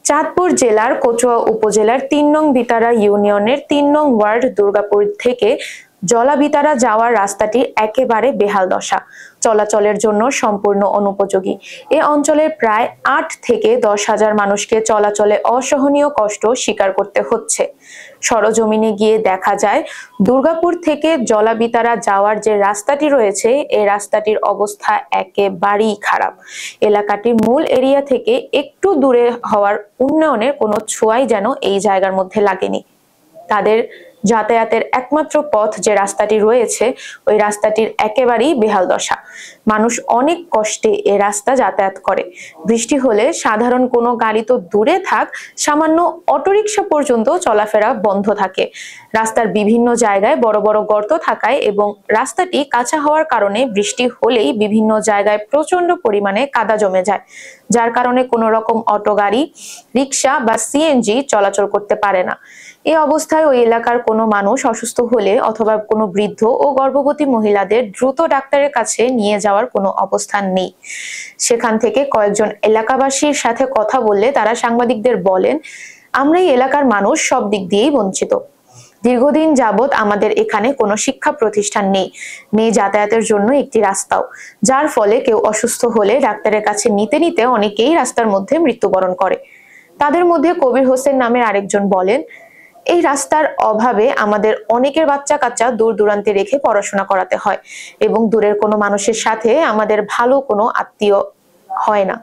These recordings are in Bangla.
চাঁদপুর জেলার কচুয়া উপজেলার ৩ নং বিতারা ইউনিয়নের ৩ নং ওয়ার্ড দুর্গাপুর থেকে জলাবিতারা যাওয়ার রাস্তাটি একেবারে বেহাল দশা, চলাচলের জন্য সম্পূর্ণ অনুপযোগী। এ অঞ্চলের প্রায় ৮ থেকে ১০ হাজার মানুষকে চলাচলে অসহনীয় কষ্ট স্বীকার করতে হচ্ছে। সরজমিনে গিয়ে দেখা যায়, দুর্গাপুর থেকে জলাবিতারা যাওয়ার যে রাস্তাটি রয়েছে, এই রাস্তাটির অবস্থা একেবারেই খারাপ। এলাকাটির মূল এরিয়া থেকে একটু দূরে হওয়ার উন্নয়নের কোনো ছোঁয়াই যেন এই জায়গার মধ্যে লাগেনি। তাদের যাতায়াতের একমাত্র পথ যে রাস্তাটি রয়েছে, ওই রাস্তাটির একেবারেই বেহাল দশা। মানুষ অনেক কষ্টে এ রাস্তা যাতায়াত করে। বৃষ্টি হলে সাধারণ কোনো গাড়ি তো দূরে থাক, সামান্য অটোরিকশা পর্যন্ত চলাফেরা বন্ধ থাকে। রাস্তার বিভিন্ন জায়গায় বড় বড় গর্ত থাকায় এবং রাস্তাটি কাঁচা হওয়ার কারণে বৃষ্টি হলেই বিভিন্ন জায়গায় প্রচন্ড পরিমাণে কাদা জমে যায়, যার কারণে কোনো রকম অটো গাড়ি, রিক্সা বা সিএনজি চলাচল করতে পারে না। এই অবস্থায় ওই এলাকার কোনো মানুষ অসুস্থ হলে অথবা কোনো বৃদ্ধ ও গর্ভবতী মহিলাদের দ্রুত ডাক্তারের কাছে নিয়ে যাওয়ার কোনো অবস্থান নেই। সেখান থেকে কয়েকজন এলাকাবাসীর সাথে কথা বললে তারা সাংবাদিকদের বলেন, আমরা এই এলাকার মানুষ সব দিক দিয়েই বঞ্চিত। দীর্ঘদিন যাবৎ আমাদের এখানে কোনো শিক্ষা প্রতিষ্ঠান নেই যাতায়াতের জন্য একটি রাস্তাও, যার ফলে কেউ অসুস্থ হলে ডাক্তারের কাছে নিতে নিতে অনেকেই রাস্তার মধ্যে মৃত্যুবরণ করে। তাদের মধ্যে কবির হোসেন নামের আরেকজন বলেন, এই রাস্তার অভাবে আমাদের অনেকের বাচ্চা কাচ্চা দূর দূরান্তে রেখে পড়াশোনা করাতে হয় এবং দূরের কোনো মানুষের সাথে আমাদের ভালো কোনো আত্মীয় হয় না।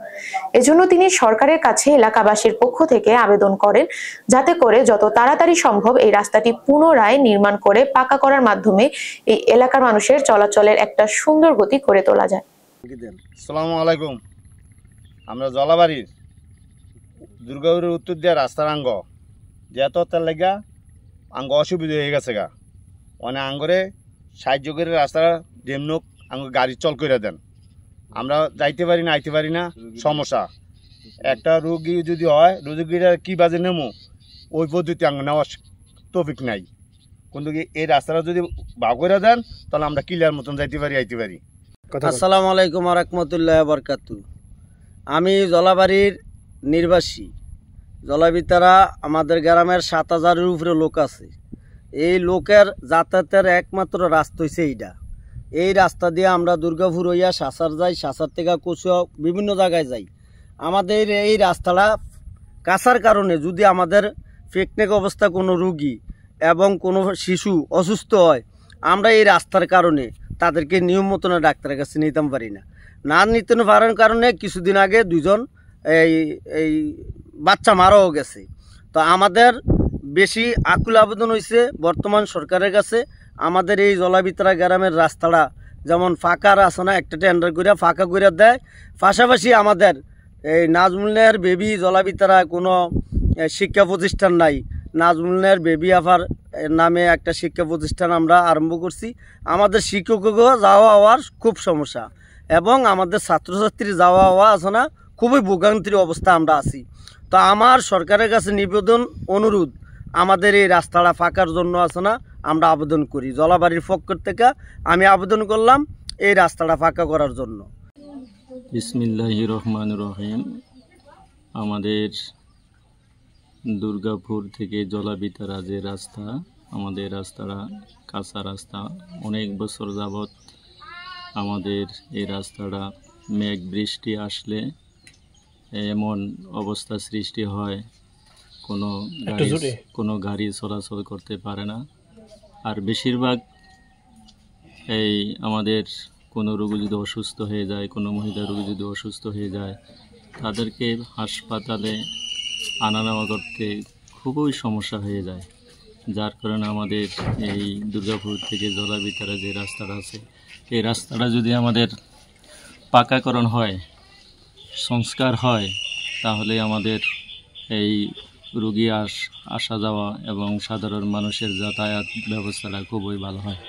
এজন্য তিনি সরকারের কাছে এলাকাবাসীর পক্ষ থেকে আবেদন করেন, যাতে করে যত তাড়াতাড়ি সম্ভব এই রাস্তাটি পুনরায় নির্মাণ করে পাকা করার মাধ্যমে এই এলাকার মানুষের চলাচলের একটা সুন্দর গতি করে তোলা যায়। আসসালামু আলাইকুম। আমরা জলাবাড়ির দুর্গাপুরের উত্তর দিয়ে রাস্তার আঙ্গ যেহেতু তার লেগা আঙ্গ অসুবিধা হয়ে গেছে গা, মানে আঙ্গরে সাহায্য করে রাস্তা যেমন আঙ্গ গাড়ি চল করে দেন। আমরা যাইতে পারি না, আইতে পারি না, সমস্যা। একটা রোগী যদি হয়, রোগীরা কী বাজে নেমো ওই পদ্ধতি আঙ্গ নেওয়ার তৌফিক নাই। কিন্তু এই রাস্তাটা যদি ভাগ করে দেন তাহলে আমরা ক্লিয়ার মতন যাইতে পারি, আইতে পারি। আসসালামু আলাইকুম রহমতুল্লাহ বরকাতু। আমি জলাবাড়ির নির্বাসী। জলাবিতারা আমাদের গ্রামের ৭,০০০-এর উপরে লোক আছে। এই লোকের যাতায়াতের একমাত্র রাস্তা হয়েছে এইটা। এই রাস্তা দিয়ে আমরা দুর্গাপুর হইয়া সাসার যাই, সাসার থেকে কচুয়া বিভিন্ন জায়গায় যাই। আমাদের এই রাস্তাটা কাঁচার কারণে যদি আমাদের পিকনিক অবস্থা কোনো রুগী এবং কোনো শিশু অসুস্থ হয়, আমরা এই রাস্তার কারণে তাদেরকে নিয়ম মতন ডাক্তারের কাছে নিতাম পারি না নিতে পারার কারণে কিছুদিন আগে দুজন এই বাচ্চা মারাও গেছে। তো আমাদের বেশি আকুল আবেদন হয়েছে বর্তমান সরকারের কাছে, আমাদের এই জলাবিতারা গ্রামের রাস্তাটা যেমন ফাঁকা আছে না, একটা টেন্ডার করে ফাঁকা করে দেয়। পাশাপাশি আমাদের এই নাজমুলের বেবি জলাবিতারা কোনো শিক্ষা প্রতিষ্ঠান নাই। নাজমুলের বেবি আফার নামে একটা শিক্ষা প্রতিষ্ঠান আমরা আরম্ভ করছি। আমাদের শিক্ষকও যাওয়া হওয়ার খুব সমস্যা এবং আমাদের ছাত্রছাত্রী যাওয়া হওয়া আছে না, খুবই ভোগান্তির অবস্থা আমরা আছি। তো আমার সরকারের কাছে নিবেদন, অনুরোধ, আমাদের এই রাস্তাটা ফাঁকার জন্য আছে না, আমরা আবেদন করি। জলাবাড়ির পক্ষ থেকে আমি আবেদন করলাম এই রাস্তাটা ফাঁকা করার জন্য। বিসমিল্লাহির রহমানির রহিম। আমাদের দুর্গাপুর থেকে জলাবিতারা যে রাস্তা, আমাদের রাস্তাটা কাঁচা রাস্তা। অনেক বছর যাবৎ আমাদের এই রাস্তাটা মেঘ বৃষ্টি আসলে এমন অবস্থা সৃষ্টি হয়, কোনো গাড়ি চলাচল করতে পারে না। আর বেশিরভাগ এই আমাদের কোনো রোগী যদি অসুস্থ হয়ে যায়, কোনো মহিলা রোগী যদি অসুস্থ হয়ে যায়, তাদেরকে হাসপাতালে আনা নেওয়া করতে খুবই সমস্যা হয়ে যায়। যার কারণে আমাদের এই দুর্গাপুর থেকে জলাবিতারা যে রাস্তাটা আছে, এই রাস্তাটা যদি আমাদের পাকাকরণ হয়, সংস্কার হয়, তাহলে আমাদের এই রোগী আসা যাওয়া এবং সাধারণ মানুষের যাতায়াত ব্যবস্থাটা খুবই ভালো হয়।